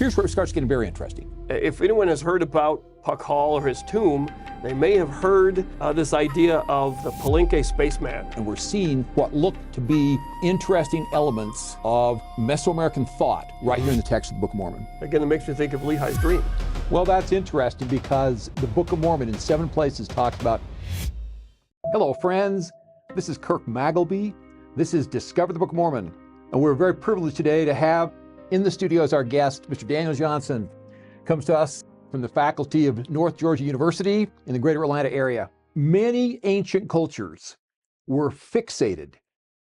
Here's where it starts getting very interesting. If anyone has heard about Pakal or his tomb, they may have heard this idea of the Palenque spaceman. And we're seeing what look to be interesting elements of Mesoamerican thought right here in the text of the Book of Mormon. Again, it makes me think of Lehi's dream. Well, that's interesting because the Book of Mormon in 7 places talks about. Hello, friends. This is Kirk Magleby. This is Discover the Book of Mormon. And we're very privileged today to have in the studio as our guest, Mr. Daniel Johnson. Comes to us from the faculty of North Georgia University in the greater Atlanta area. Many ancient cultures were fixated.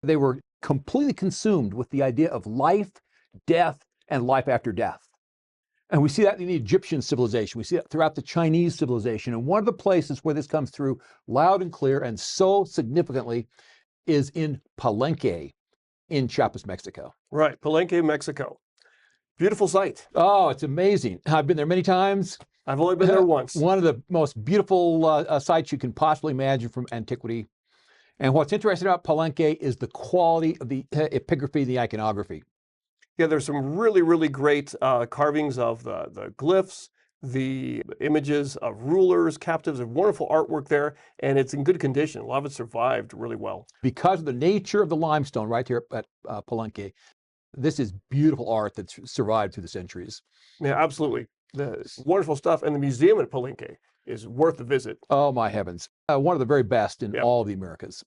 They were completely consumed with the idea of life, death, and life after death. And we see that in the Egyptian civilization. We see it throughout the Chinese civilization. And one of the places where this comes through loud and clear and so significantly is in Palenque in Chiapas, Mexico. Right, Palenque, Mexico. Beautiful sight. Oh, it's amazing. I've been there many times. I've only been there once. One of the most beautiful sights you can possibly imagine from antiquity. And what's interesting about Palenque is the quality of the epigraphy, the iconography. Yeah, there's some really, really great carvings of the glyphs, the images of rulers, captives, a wonderful artwork there, and it's in good condition. A lot of it survived really well. Because of the nature of the limestone right here at Palenque, this is beautiful art that's survived through the centuries. Yeah, absolutely. The wonderful stuff, and the museum at Palenque is worth a visit. Oh, my heavens. One of the very best in all of the Americas.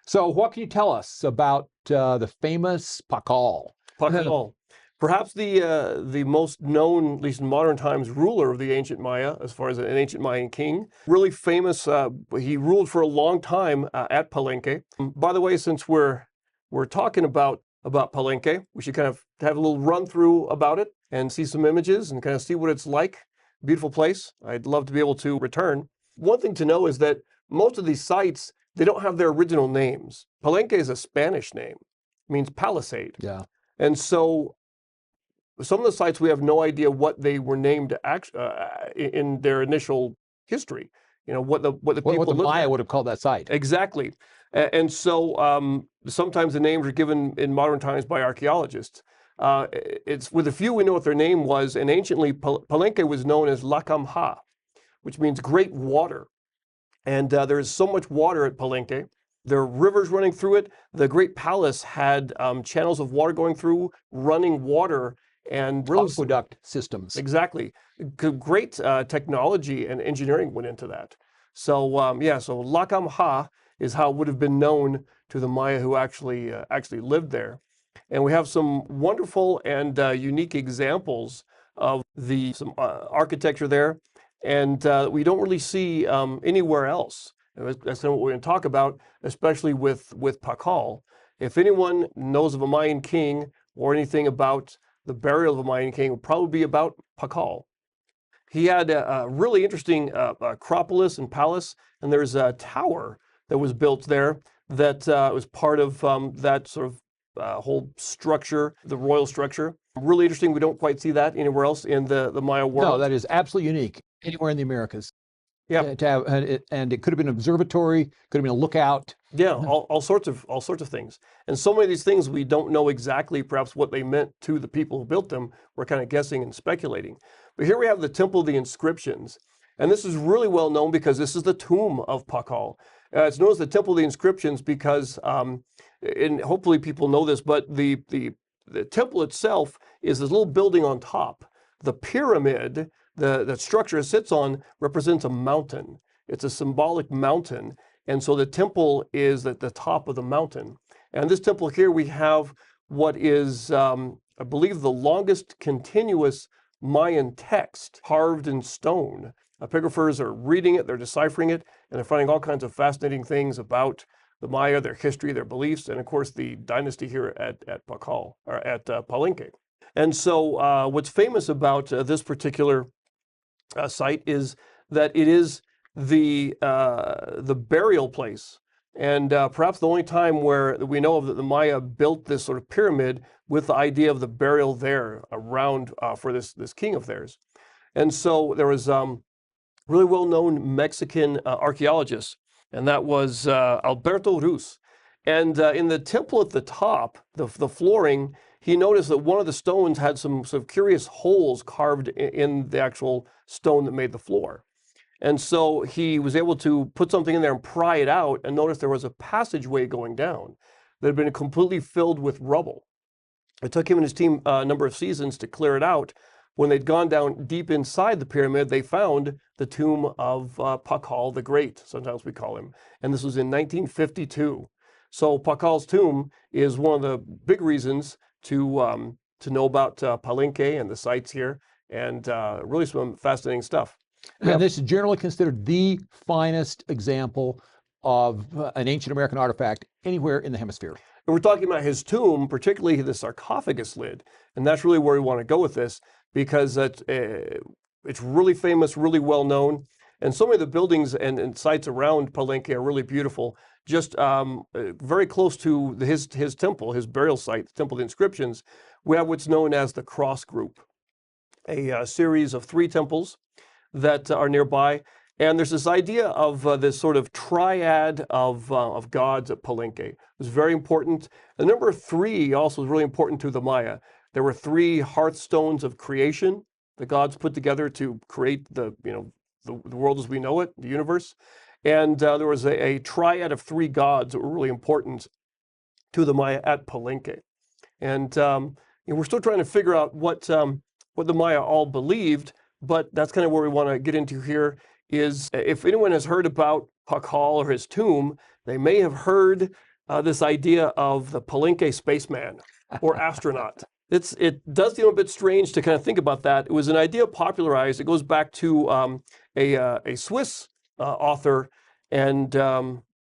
So what can you tell us about the famous Pakal? Pakal. Perhaps the most known, at least in modern times, ruler of the ancient Maya, as far as an ancient Mayan king. Really famous. He ruled for a long time at Palenque. By the way, since we're talking about Palenque, we should kind of have a little run through about it and see some images and kind of see what it's like. Beautiful place. I'd love to be able to return. One thing to know is that most of these sites, they don't have their original names. Palenque is a Spanish name. It means palisade. Yeah. And so some of the sites, we have no idea what they were named in their initial history. You know, what the Maya would have called that site. Exactly. And so sometimes the names are given in modern times by archaeologists. It's with a few we know what their name was, and anciently Palenque was known as Lakamha, which means great water. And there is so much water at Palenque. There are rivers running through it. The great palace had channels of water going through, running water, and aqueduct systems. Exactly. Great technology and engineering went into that. So so Lakamha is how it would have been known to the Maya who actually lived there. And we have some wonderful and unique examples of some architecture there, and we don't really see anywhere else. And that's what we're going to talk about, especially with Pakal. If anyone knows of a Mayan king or anything about the burial of a Mayan king, it would probably be about Pakal. He had a really interesting acropolis and palace, and there's a tower that was built there that was part of that sort of whole structure, the royal structure. Really interesting. We don't quite see that anywhere else in the Maya world. No, that is absolutely unique anywhere in the Americas. Yeah, and it could have been an observatory, could have been a lookout. Yeah, all sorts of things. And so many of these things we don't know exactly perhaps what they meant to the people who built them. We're kind of guessing and speculating. But here we have the Temple of the Inscriptions. And this is really well known because this is the tomb of Pakal. It's known as the Temple of the Inscriptions because, and hopefully people know this, but the temple itself is this little building on top. The pyramid, the structure it sits on, represents a mountain. It's a symbolic mountain. And so the temple is at the top of the mountain. And this temple here, we have what is, I believe, the longest continuous Mayan text carved in stone. Epigraphers are reading it, they're deciphering it, and they're finding all kinds of fascinating things about the Maya, their history, their beliefs, and of course the dynasty here at Pakal, or at Palenque. And so what's famous about this particular site is that it is the burial place, and perhaps the only time where we know of that the Maya built this sort of pyramid with the idea of the burial there around for this king of theirs. And so there was really well-known Mexican archaeologist, and that was Alberto Ruz. And in the temple at the top, the flooring, he noticed that one of the stones had some sort of curious holes carved in the actual stone that made the floor. And so he was able to put something in there and pry it out and notice there was a passageway going down that had been completely filled with rubble. It took him and his team a number of seasons to clear it out. When they'd gone down deep inside the pyramid, they found the tomb of Pakal the Great, sometimes we call him. And this was in 1952. So Pakal's tomb is one of the big reasons to know about Palenque and the sites here, and really some fascinating stuff. And this is generally considered the finest example of an ancient American artifact anywhere in the hemisphere. And we're talking about his tomb, particularly the sarcophagus lid. And that's really where we want to go with this, because it's really famous, really well known. And so many of the buildings and sites around Palenque are really beautiful. Just very close to his temple, his burial site, the Temple of the Inscriptions, we have what's known as the Cross Group, a series of 3 temples that are nearby. And there's this idea of this sort of triad of gods at Palenque. It was very important. The number 3 also was really important to the Maya. There were 3 hearthstones of creation the gods put together to create the world as we know it, the universe. And there was a triad of 3 gods that were really important to the Maya at Palenque. And we're still trying to figure out what the Maya all believed, but that's kind of where we want to get into here. Is if anyone has heard about Pakal or his tomb, they may have heard this idea of the Palenque spaceman or astronaut. It does seem a bit strange to kind of think about that. It was an idea popularized. It goes back to a Swiss author and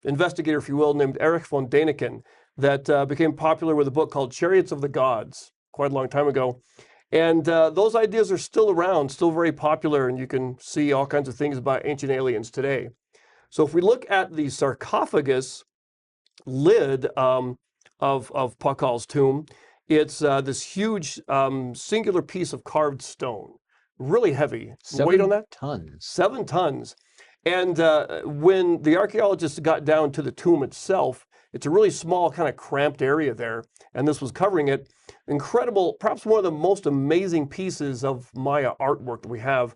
investigator, if you will, named Erich von Däniken, that became popular with a book called Chariots of the Gods quite a long time ago. And those ideas are still around, still very popular, and you can see all kinds of things about ancient aliens today. So if we look at the sarcophagus lid of Pakal's tomb, it's this huge singular piece of carved stone, really heavy. 7 weight on that? tons. 7 tons. And when the archaeologists got down to the tomb itself, it's a really small, kind of cramped area there, and this was covering it. Incredible, perhaps one of the most amazing pieces of Maya artwork that we have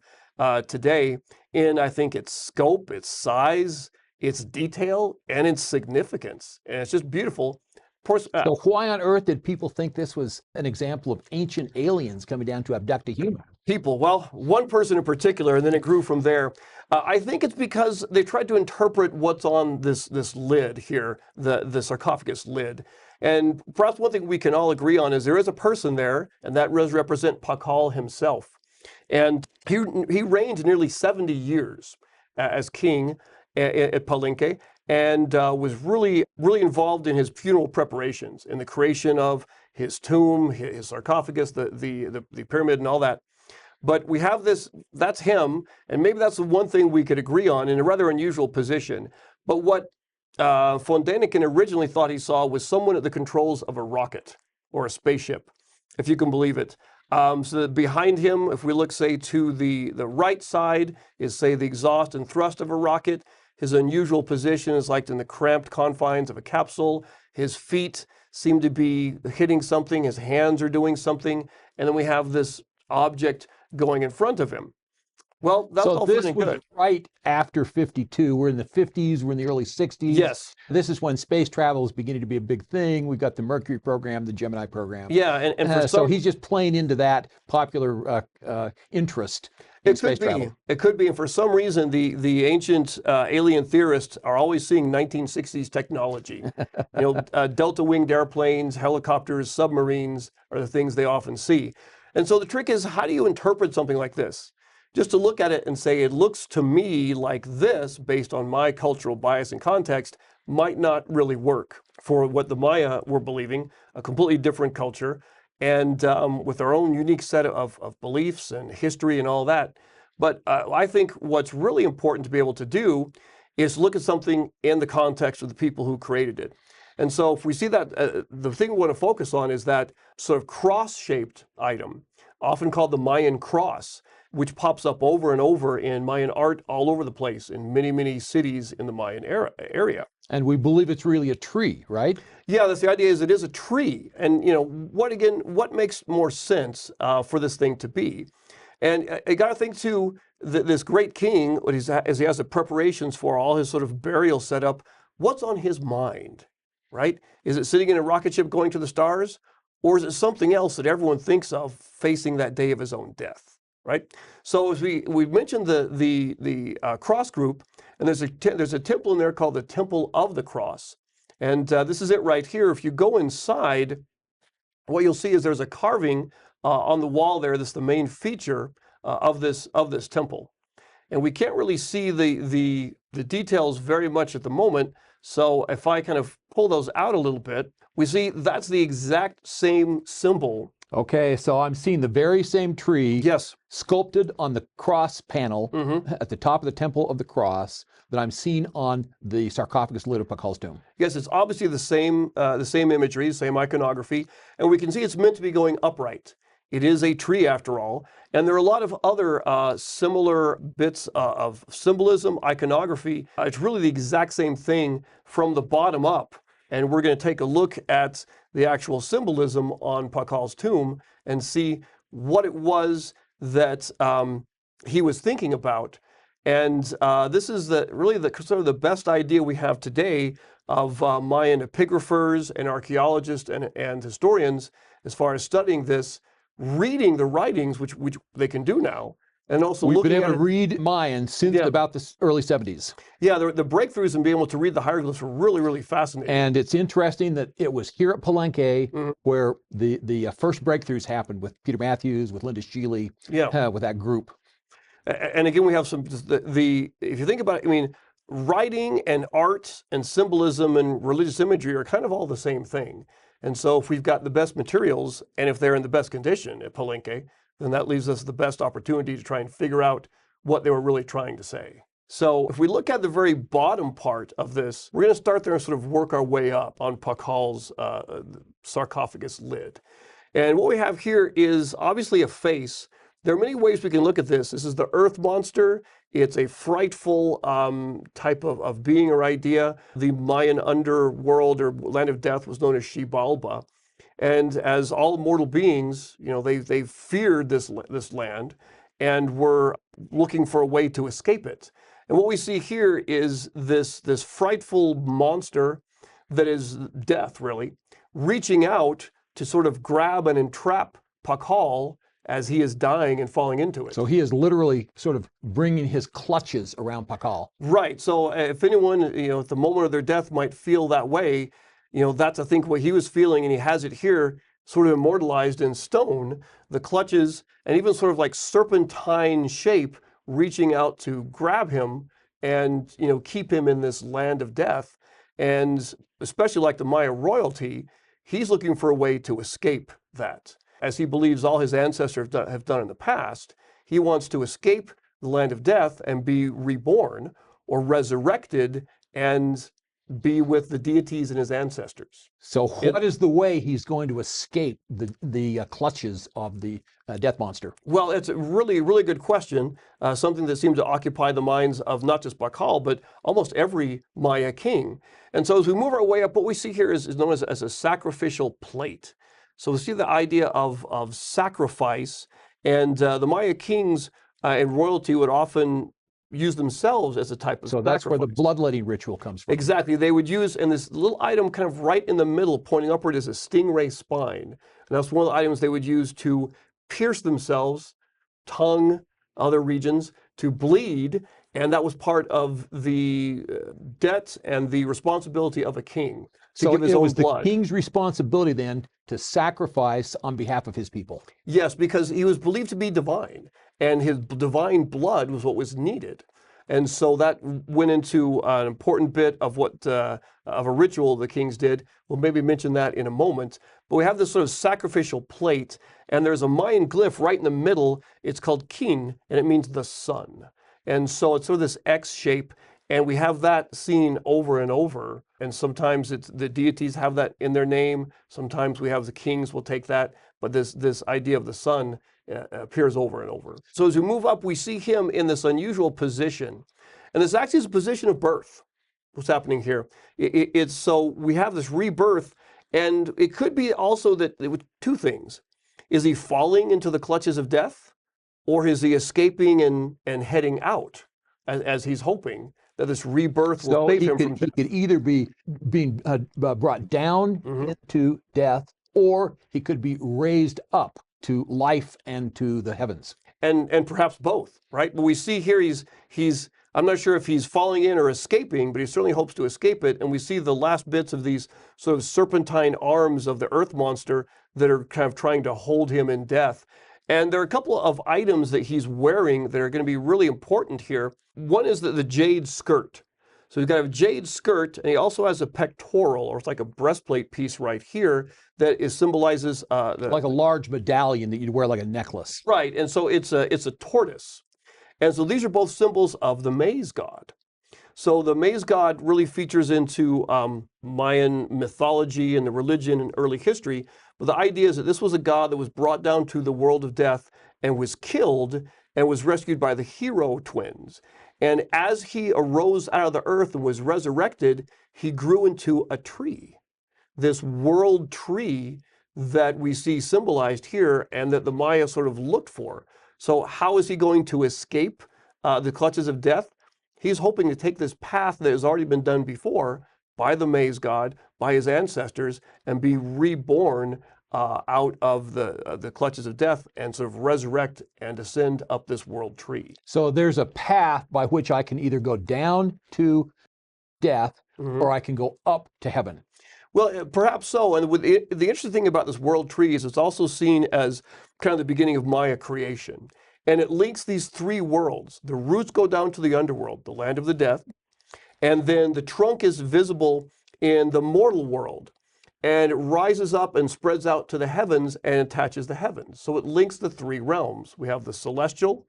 today in, I think, its scope, its size, its detail, and its significance. And it's just beautiful. Of course, So why on earth did people think this was an example of ancient aliens coming down to abduct a human? people, well, one person in particular, and then it grew from there. I think it's because they tried to interpret what's on this lid here, the sarcophagus lid. And perhaps one thing we can all agree on is there is a person there, and that does represent Pakal himself. And he reigned nearly 70 years as king at Palenque, and was really involved in his funeral preparations, in the creation of his tomb, his sarcophagus, the pyramid, and all that. But we have this, that's him, and maybe that's the one thing we could agree on in a rather unusual position. But what von Däniken originally thought he saw was someone at the controls of a rocket or a spaceship, if you can believe it. So that behind him, if we look, say, to the right side, is, say, the exhaust and thrust of a rocket. His unusual position is like in the cramped confines of a capsule. His feet seem to be hitting something. His hands are doing something. And then we have this object going in front of him. Well, that's all this pretty was good. right after 52. We're in the 50s. We're in the early 60s. Yes. This is when space travel is beginning to be a big thing. We've got the Mercury program, the Gemini program. Yeah, and for so he's just playing into that popular interest in space travel. It could be, and for some reason, the ancient alien theorists are always seeing 1960s technology. Delta-winged airplanes, helicopters, submarines are the things they often see. And so the trick is, how do you interpret something like this? Just to look at it and say, it looks to me like this, based on my cultural bias and context, might not really work for what the Maya were believing, a completely different culture, and with their own unique set of beliefs and history and all that. But I think what's really important to be able to do is look at something in the context of the people who created it. And so if we see that, the thing we want to focus on is that sort of cross-shaped item, often called the Mayan cross, which pops up over and over in Mayan art all over the place in many, many cities in the Mayan area. And we believe it's really a tree, right? Yeah, that's the idea, is it is a tree. And, what makes more sense for this thing to be? And I got to think too, this great king, as he has the preparations for all his sort of burial setup, what's on his mind, right? Is it sitting in a rocket ship going to the stars? Or is it something else that everyone thinks of facing that day of his own death, right? So as we mentioned the cross group, and there's a temple in there called the Temple of the Cross. And this is it right here. If you go inside, what you'll see is there's a carving on the wall there. That's the main feature of this temple. And we can't really see the details very much at the moment. So if I kind of pull those out a little bit, we see that's the exact same symbol. Okay, so I'm seeing the very same tree Yes. sculpted on the cross panel Mm-hmm. at the top of the Temple of the Cross that I'm seeing on the sarcophagus lid of Pakal's tomb. Yes, it's obviously the same imagery, the same iconography, and we can see it's meant to be going upright. It is a tree after all, and there are a lot of other similar bits of symbolism, iconography. It's really the exact same thing from the bottom up, and we're going to take a look at the actual symbolism on Pakal's tomb and see what it was that he was thinking about. And this is really sort of the best idea we have today of Mayan epigraphers and archaeologists and historians as far as studying this, reading the writings, which they can do now, and also We've looking been at able to read Mayan since about the early 70s. Yeah, the breakthroughs in being able to read the hieroglyphs were really, really fascinating. And it's interesting that it was here at Palenque where the first breakthroughs happened with Peter Matthews, with Linda Sheely, with that group. And again, we have some, if you think about it, I mean, writing and art and symbolism and religious imagery are kind of all the same thing. And so if we've got the best materials, and if they're in the best condition at Palenque, then that leaves us the best opportunity to try and figure out what they were really trying to say. So if we look at the very bottom part of this, we're going to start there and sort of work our way up on Pakal's sarcophagus lid. And what we have here is obviously a face. There are many ways we can look at this. This is the earth monster. It's a frightful type of being or idea. The Mayan underworld or land of death was known as Xibalba. And as all mortal beings, they feared this land and were looking for a way to escape it. And what we see here is this frightful monster that is death, really, reaching out to sort of grab and entrap Pakal as he is dying and falling into it. So he is literally sort of bringing his clutches around Pakal. Right. So if anyone, at the moment of their death might feel that way, that's, I think, what he was feeling, and he has it here sort of immortalized in stone, the clutches, and even sort of like serpentine shape reaching out to grab him and, keep him in this land of death. And especially like the Maya royalty, he's looking for a way to escape that. As he believes all his ancestors have done in the past, he wants to escape the land of death and be reborn or resurrected and be with the deities and his ancestors. So what is the way he's going to escape the clutches of the death monster? Well, it's a really, really good question, something that seems to occupy the minds of not just Pakal, but almost every Maya king. And so as we move our way up, what we see here is known as a sacrificial plate. So we see the idea of sacrifice, and the Maya kings and royalty would often use themselves as a type of sacrifice. So that's where the bloodletting ritual comes from. Exactly. They would use, and this little item kind of right in the middle, pointing upward, is a stingray spine. And that's one of the items they would use to pierce themselves, tongue, other regions, to bleed. And that was part of the debt and the responsibility of a king to give his own blood. So it was the king's responsibility then to sacrifice on behalf of his people. Yes, because he was believed to be divine, and his divine blood was what was needed. And so that went into an important bit of what of a ritual the kings did. We'll maybe mention that in a moment. But we have this sort of sacrificial plate, and there's a Mayan glyph right in the middle. It's called Kin, and it means the sun. And so it's sort of this X shape, and we have that seen over and over. And sometimes the deities have that in their name. Sometimes we have the kings will take that. But this idea of the sun appears over and over. So as we move up, we see him in this unusual position. And this actually is a position of birth. what's happening here. It's so we have this rebirth, and it could be also that two things. Is he falling into the clutches of death, or is he escaping and heading out, as he's hoping that this rebirth will save him from death? He could either be being brought down into death, or he could be raised up to life and to the heavens. And perhaps both, right? But we see here he's I'm not sure if he's falling in or escaping, but he certainly hopes to escape it. And we see the last bits of these sort of serpentine arms of the earth monster that are kind of trying to hold him in death. And there are a couple of items that he's wearing that are going to be really important here. One is the jade skirt. So he's got a jade skirt, and he also has a pectoral, or it's like a breastplate piece right here that symbolizes like a large medallion that you'd wear like a necklace. Right, and so it's a tortoise. And so these are both symbols of the maize god. So the maize god really features into Mayan mythology and the religion and early history. But the idea is that this was a god that was brought down to the world of death and was killed and was rescued by the hero twins. And as he arose out of the earth and was resurrected, he grew into a tree, this world tree that we see symbolized here and that the Maya sort of looked for. So how is he going to escape the clutches of death? He's hoping to take this path that has already been done before by the maize god, by his ancestors, and be reborn out of the clutches of death and sort of resurrect and ascend up this world tree. So there's a path by which I can either go down to death or I can go up to heaven. Well, perhaps so. And the interesting thing about this world tree is it's also seen as kind of the beginning of Maya creation. And it links these three worlds. The roots go down to the underworld, the land of the death. And then the trunk is visible in the mortal world. And it rises up and spreads out to the heavens and attaches the heavens. So it links the three realms. We have the celestial,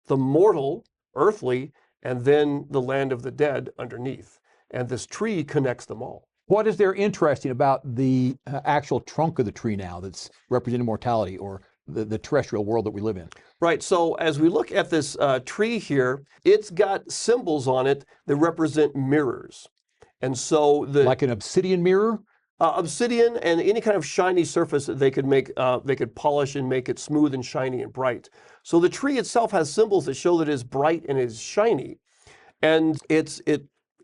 the mortal, earthly, and then the land of the dead underneath. And this tree connects them all. What is there interesting about the actual trunk of the tree now that's representing mortality, or the terrestrial world that we live in? Right, so as we look at this tree here, it's got symbols on it that represent mirrors. And so like an obsidian mirror? Obsidian and any kind of shiny surface that they could make, they could polish and make it smooth and shiny and bright. So the tree itself has symbols that show that it's bright and is shiny. And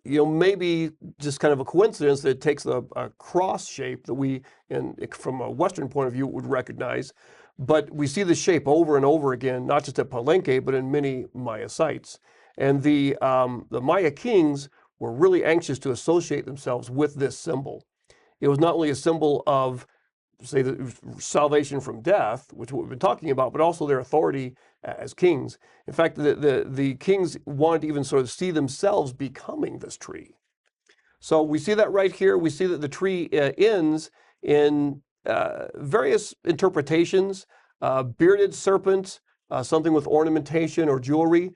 maybe just kind of a coincidence that it takes a cross shape that we, from a Western point of view, would recognize. But we see the shape over and over again, not just at Palenque, but in many Maya sites. And the Maya kings were really anxious to associate themselves with this symbol. It was not only a symbol of, say, the salvation from death, which we've been talking about, but also their authority as kings. In fact, the kings wanted to even sort of see themselves becoming this tree. So we see that right here. We see that the tree ends in various interpretations, bearded serpent, something with ornamentation or jewelry.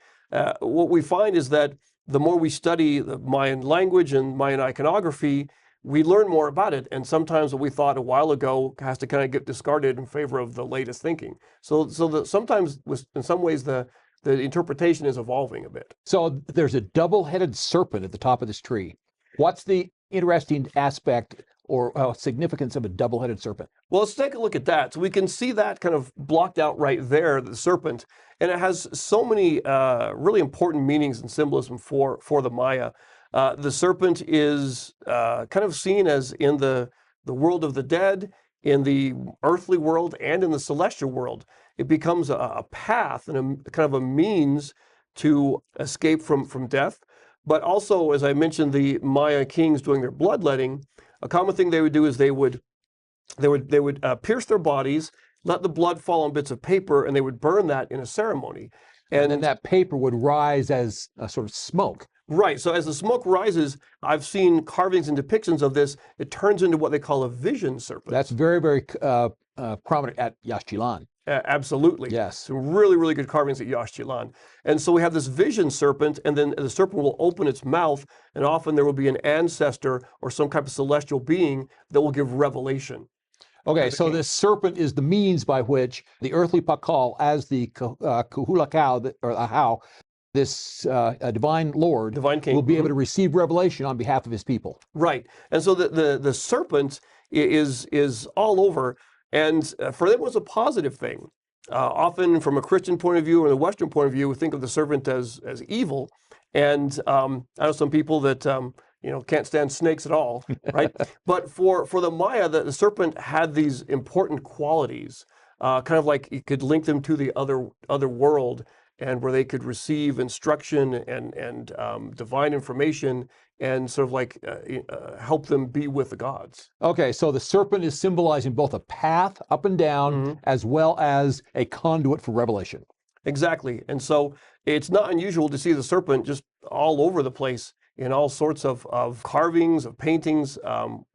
What we find is that the more we study the Mayan language and Mayan iconography, we learn more about it, and sometimes what we thought a while ago has to kind of get discarded in favor of the latest thinking. So sometimes, in some ways, the interpretation is evolving a bit. So there's a double-headed serpent at the top of this tree. What's the interesting aspect or significance of a double-headed serpent? Well, let's take a look at that. So we can see that kind of blocked out right there, the serpent, and it has so many really important meanings and symbolism for the Maya. The serpent is kind of seen as in the world of the dead, in the earthly world, and in the celestial world. It becomes a path and a kind of a means to escape from death. But also, as I mentioned, the Maya kings doing their bloodletting, a common thing they would do is they would pierce their bodies, let the blood fall on bits of paper, and they would burn that in a ceremony. And then that paper would rise as a sort of smoke. Right. So as the smoke rises, I've seen carvings and depictions of this. It turns into what they call a vision serpent. That's very, very prominent at Yaxchilan. Absolutely. Yes. Some really, really good carvings at Yaxchilan. And so we have this vision serpent, and then the serpent will open its mouth, and often there will be an ancestor or some type of celestial being that will give revelation. Okay, so this serpent is the means by which the earthly Pakal, as the Kuhulakau, or Ahau, this divine Lord, Divine king, will be able to receive revelation on behalf of his people. Right. And so the serpent is all over, and for them it was a positive thing. Often from a Christian point of view or the Western point of view, we think of the serpent as evil. And I know some people that can't stand snakes at all, right? But for the Maya, the serpent had these important qualities, kind of like it could link them to the other world, and where they could receive instruction and divine information, and sort of like help them be with the gods. Okay, so the serpent is symbolizing both a path up and down, as well as a conduit for revelation. Exactly. And so it's not unusual to see the serpent just all over the place in all sorts of carvings, of paintings,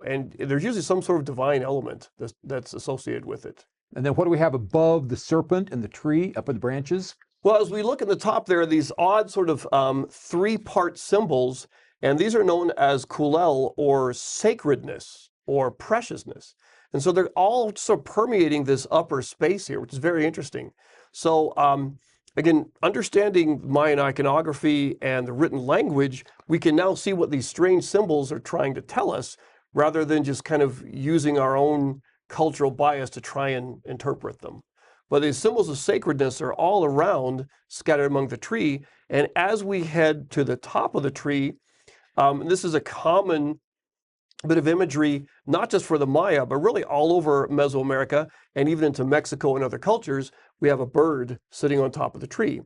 and there's usually some sort of divine element that's associated with it. And then what do we have above the serpent and the tree, up in the branches? Well, as we look at the top there, these odd sort of three-part symbols, and these are known as kulel, or sacredness, or preciousness. And so they're all sort of permeating this upper space here, which is very interesting. So again, understanding Mayan iconography and the written language, we can now see what these strange symbols are trying to tell us, rather than just kind of using our own cultural bias to try and interpret them. But these symbols of sacredness are all around, scattered among the tree. And as we head to the top of the tree, this is a common bit of imagery, not just for the Maya, but really all over Mesoamerica and even into Mexico and other cultures. We have a bird sitting on top of the tree.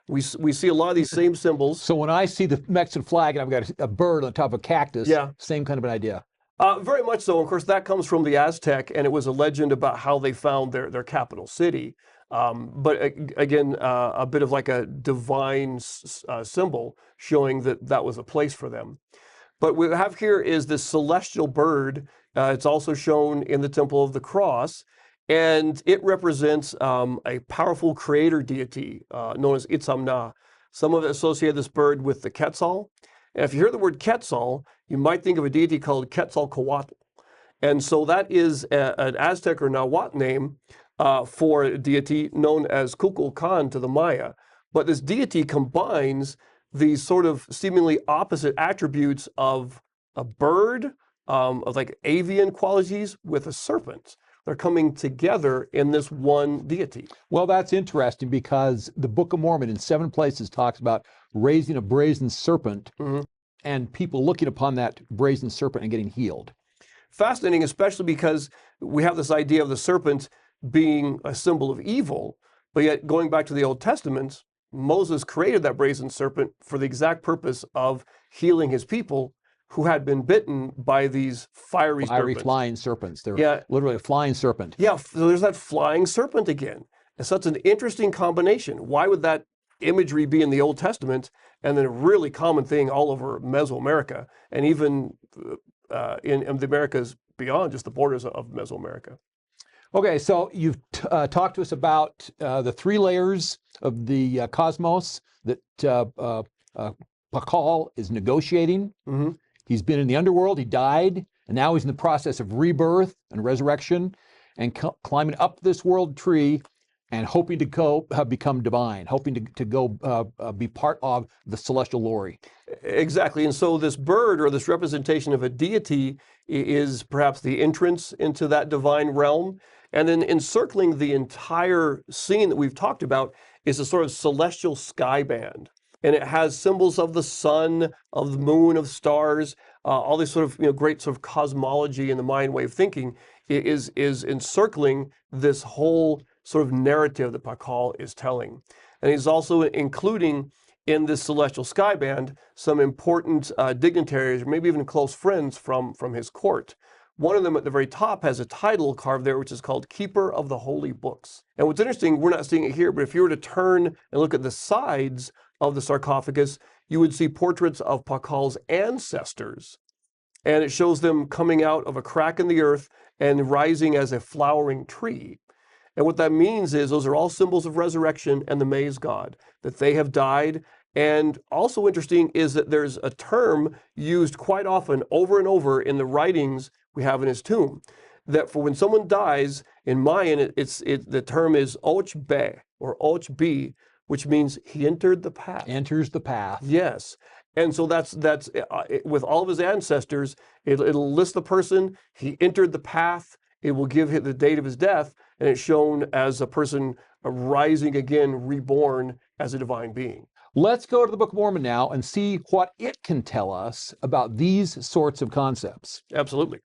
We see a lot of these same symbols. So when I see the Mexican flag and I've got a bird on top of a cactus, yeah, same kind of an idea. Very much so. Of course, that comes from the Aztec, and it was a legend about how they found their capital city. But again, a bit of like a divine symbol showing that was a place for them. But what we have here is this celestial bird. It's also shown in the Temple of the Cross, and it represents a powerful creator deity known as Itzamna. Some of it associate this bird with the Quetzal. And if you hear the word Quetzal, you might think of a deity called Quetzalcóatl. And so that is an Aztec or Nahuatl name for a deity known as Kukulkan to the Maya. But this deity combines these sort of seemingly opposite attributes of a bird, of like avian qualities, with a serpent. They're coming together in this one deity. Well, that's interesting, because the Book of Mormon in 7 places talks about raising a brazen serpent and people looking upon that brazen serpent and getting healed. Fascinating, especially because we have this idea of the serpent being a symbol of evil, but yet going back to the Old Testament, Moses created that brazen serpent for the exact purpose of healing his people who had been bitten by these fiery serpents. Flying serpents. They're literally a flying serpent. Yeah, so there's that flying serpent again. And so it's an interesting combination. Why would that imagery be in the Old Testament and then a really common thing all over Mesoamerica, and even in the Americas beyond just the borders of Mesoamerica? Okay, so you've talked to us about the 3 layers of the cosmos that Pakal is negotiating. He's been in the underworld, he died, and now he's in the process of rebirth and resurrection, and climbing up this world tree and hoping to go become divine, hoping to go be part of the celestial glory. Exactly. And so this bird, or this representation of a deity, is perhaps the entrance into that divine realm. And then encircling the entire scene that we've talked about is a sort of celestial sky band. And it has symbols of the sun, of the moon, of stars, all this sort of great sort of cosmology in the Mayan way of thinking is encircling this whole sort of narrative that Pakal is telling. And he's also including in this celestial sky band some important dignitaries, or maybe even close friends from his court. One of them at the very top has a title carved there, which is called Keeper of the Holy Books. And what's interesting, we're not seeing it here, but if you were to turn and look at the sides of the sarcophagus, you would see portraits of Pakal's ancestors. And it shows them coming out of a crack in the earth and rising as a flowering tree. And what that means is those are all symbols of resurrection and the maize god, that they have died. And also interesting is that there's a term used quite often over and over in the writings we have in his tomb, that for when someone dies, in Mayan, the term is ochbe, or ochbi, which means he entered the path. Enters the path. Yes. And so that's with all of his ancestors, it'll list the person, he entered the path, it will give him the date of his death, and it's shown as a person rising again, reborn as a divine being. Let's go to the Book of Mormon now and see what it can tell us about these sorts of concepts. Absolutely.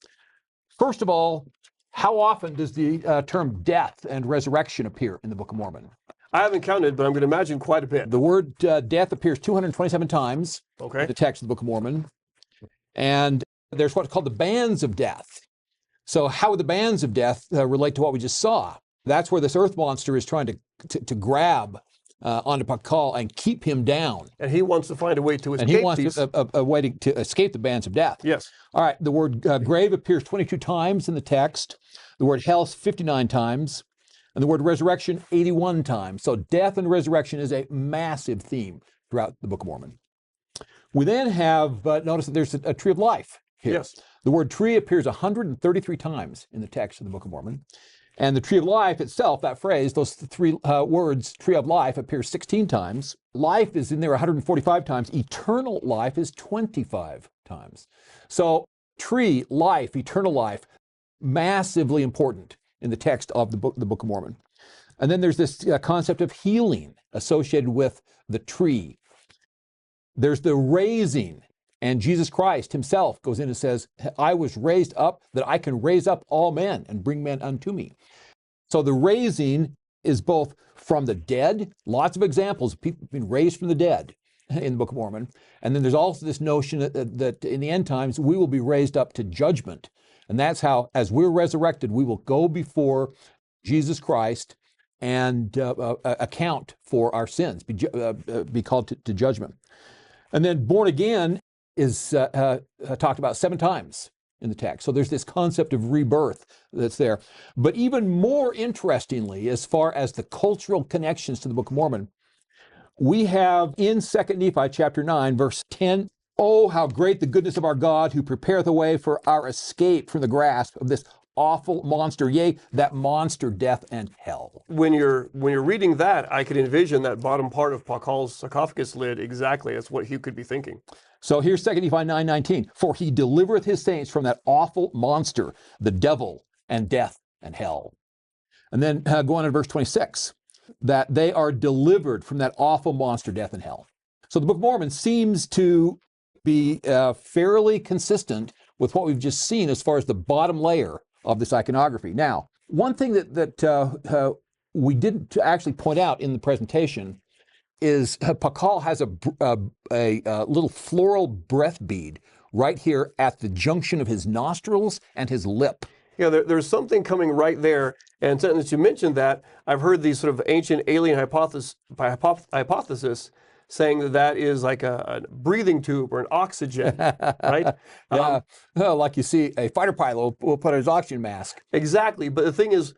First of all, how often does the term death and resurrection appear in the Book of Mormon? I haven't counted, but I'm going to imagine quite a bit. The word death appears 227 times Okay. in the text of the Book of Mormon. And there's what's called the bands of death. So how would the bands of death relate to what we just saw? That's where this earth monster is trying to grab onto Pakal and keep him down. And he wants to find a way to escape. And he wants these. a way to escape the bands of death. Yes. All right, the word grave appears 22 times in the text. The word hell 59 times. And the word resurrection 81 times. So death and resurrection is a massive theme throughout the Book of Mormon. We then have, notice that there's a tree of life here. Yes. The word tree appears 133 times in the text of the Book of Mormon. And the tree of life itself, that phrase, those three words, tree of life, appears 16 times. Life is in there 145 times. Eternal life is 25 times. So tree, life, eternal life, massively important in the text of the Book of Mormon. And then there's this concept of healing associated with the tree. There's the raising, and Jesus Christ himself goes in and says, I was raised up that I can raise up all men and bring men unto me. So the raising is both from the dead, lots of examples of people being raised from the dead in the Book of Mormon. And then there's also this notion that in the end times, we will be raised up to judgment. And that's how, as we're resurrected, we will go before Jesus Christ and account for our sins, be called to judgment. And then born again is talked about 7 times in the text. So there's this concept of rebirth that's there. But even more interestingly, as far as the cultural connections to the Book of Mormon, we have in 2 Nephi chapter 9, verse 10, oh, how great the goodness of our God, who prepareth a way for our escape from the grasp of this awful monster, yea, that monster, death and hell. When you're reading that, I could envision that bottom part of Pakal's sarcophagus lid exactly. That's what he could be thinking. So here's 2 Nephi 9:19. For he delivereth his saints from that awful monster, the devil and death and hell. And then go on to verse 26, that they are delivered from that awful monster, death and hell. So the Book of Mormon seems to be fairly consistent with what we've just seen as far as the bottom layer of this iconography. Now, one thing that we didn't actually point out in the presentation is Pakal has a little floral breath bead right here at the junction of his nostrils and his lip. Yeah, there's something coming right there. And since you mentioned that, I've heard these sort of ancient alien hypothesis saying that is like a breathing tube or an oxygen, right? Like you see a fighter pilot will put on his oxygen mask. Exactly. But the thing is,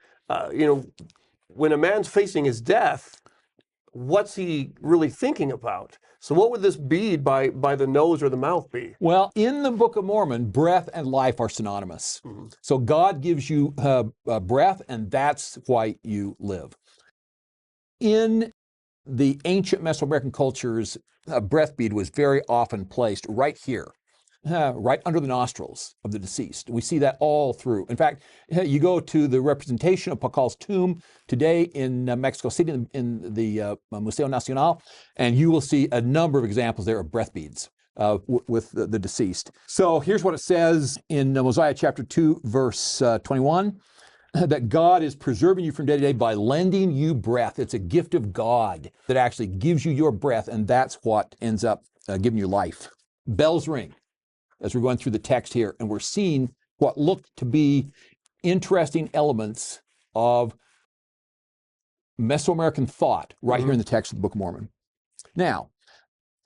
when a man's facing his death, what's he really thinking about? So what would this bead by the nose or the mouth be? Well, in the Book of Mormon, breath and life are synonymous. Mm-hmm. So God gives you breath, and that's why you live. In the ancient Mesoamerican cultures, a breath bead was very often placed right here, right under the nostrils of the deceased. We see that all through. In fact, you go to the representation of Pakal's tomb today in Mexico City in the Museo Nacional, and you will see a number of examples there of breath beads with the deceased. So here's what it says in Mosiah chapter 2, verse 21. That God is preserving you from day to day by lending you breath. It's a gift of God that actually gives you your breath, and that's what ends up giving you life. Bells ring as we're going through the text here, and we're seeing what look to be interesting elements of Mesoamerican thought right here in the text of the Book of Mormon. Now,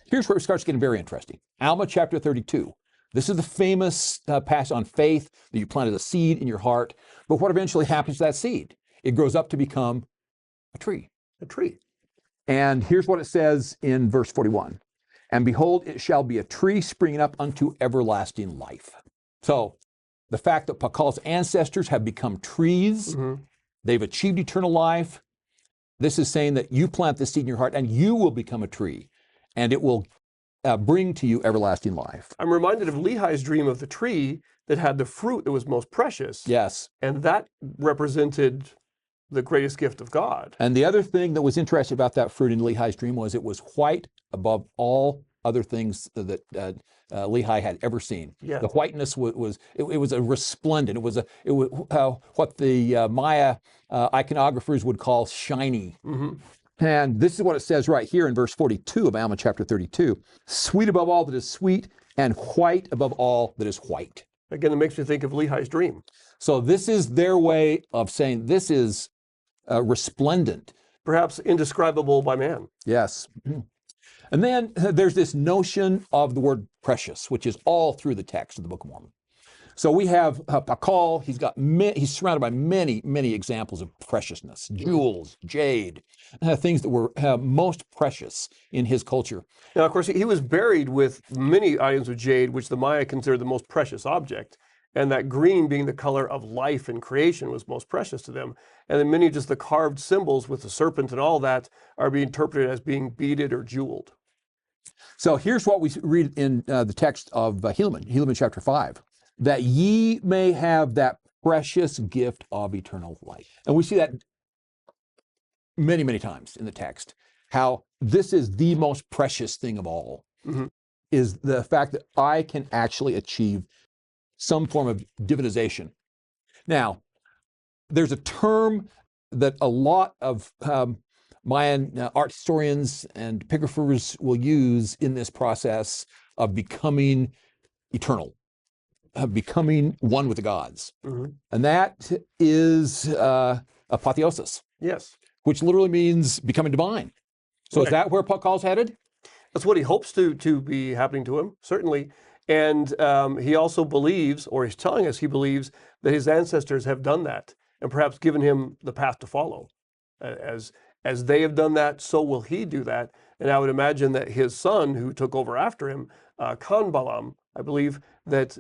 here's where it starts getting very interesting. Alma chapter 32. This is the famous passage on faith, that you planted a seed in your heart. But what eventually happens to that seed? It grows up to become a tree. A tree. And here's what it says in verse 41. And behold, it shall be a tree springing up unto everlasting life. So the fact that Pakal's ancestors have become trees, they've achieved eternal life, This is saying that you plant this seed in your heart and you will become a tree, and it will bring to you everlasting life. I'm reminded of Lehi's dream of the tree that had the fruit that was most precious. Yes. And that represented the greatest gift of God. And the other thing that was interesting about that fruit in Lehi's dream was it was white above all other things that Lehi had ever seen. Yeah. The whiteness was a resplendent. It was what the Maya iconographers would call shiny. Mm-hmm. And this is what it says right here in verse 42 of Alma chapter 32. Sweet above all that is sweet, and white above all that is white. Again, it makes me think of Lehi's dream. So this is their way of saying this is resplendent. Perhaps indescribable by man. Yes. And then there's this notion of the word precious, which is all through the text of the Book of Mormon. So we have Pakal. He's surrounded by many, many examples of preciousness, jewels, jade, things that were most precious in his culture. Now, of course, he was buried with many items of jade, which the Maya considered the most precious object. And that green being the color of life and creation was most precious to them. And then many of just the carved symbols with the serpent and all that are being interpreted as being beaded or jeweled. So here's what we read in the text of Helaman chapter 5, that ye may have that precious gift of eternal life. And we see that many, many times in the text, how this is the most precious thing of all, is the fact that I can actually achieve some form of divinization. Now, there's a term that a lot of Mayan art historians and epigraphers will use in this process of becoming eternal, of becoming one with the gods. And that is apotheosis. Yes. Which literally means becoming divine. So is that where Pakal's headed? That's what he hopes to be happening to him, certainly. And he also believes, or he's telling us he believes, that his ancestors have done that and perhaps given him the path to follow. As they have done that, so will he do that. And I would imagine that his son, who took over after him, Kanbalam, I believe that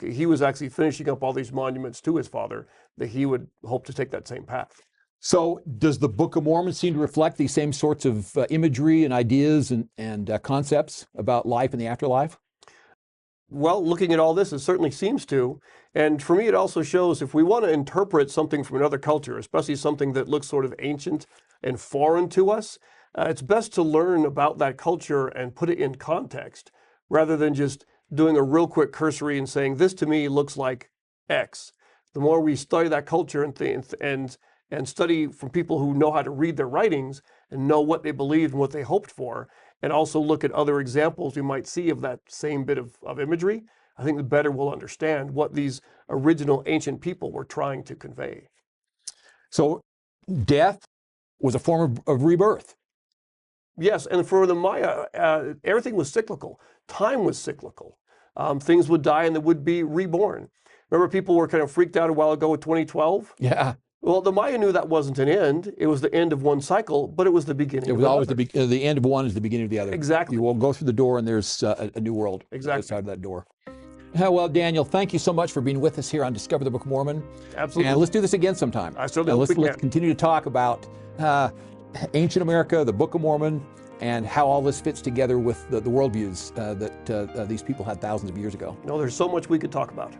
he was actually finishing up all these monuments to his father, that he would hope to take that same path. So does the Book of Mormon seem to reflect these same sorts of imagery and ideas and concepts about life and the afterlife? Well, looking at all this, it certainly seems to. And for me, it also shows if we want to interpret something from another culture, especially something that looks sort of ancient and foreign to us, it's best to learn about that culture and put it in context, rather than just doing a real quick cursory and saying, this to me looks like X. The more we study that culture and study from people who know how to read their writings and know what they believed and what they hoped for, and also look at other examples we might see of that same bit of imagery, I think the better we'll understand what these original ancient people were trying to convey. So death was a form of rebirth. Yes, and for the Maya, everything was cyclical. Time was cyclical. Things would die and they would be reborn. Remember, people were kind of freaked out a while ago with 2012? Yeah. Well, the Maya knew that wasn't an end. It was the end of one cycle, but it was the beginning. It was always the end of one is the beginning of the other. Exactly. You will go through the door and there's a new world. Exactly. Outside of that door. Well, Daniel, thank you so much for being with us here on Discover the Book of Mormon. Absolutely. And let's do this again sometime. I certainly hope we can. Let's continue to talk about ancient America, the Book of Mormon, and how all this fits together with the worldviews that these people had thousands of years ago. No, there's so much we could talk about.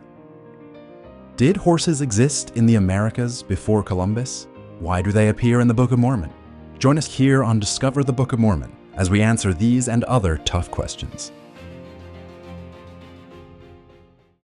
Did horses exist in the Americas before Columbus? Why do they appear in the Book of Mormon? Join us here on Discover the Book of Mormon as we answer these and other tough questions.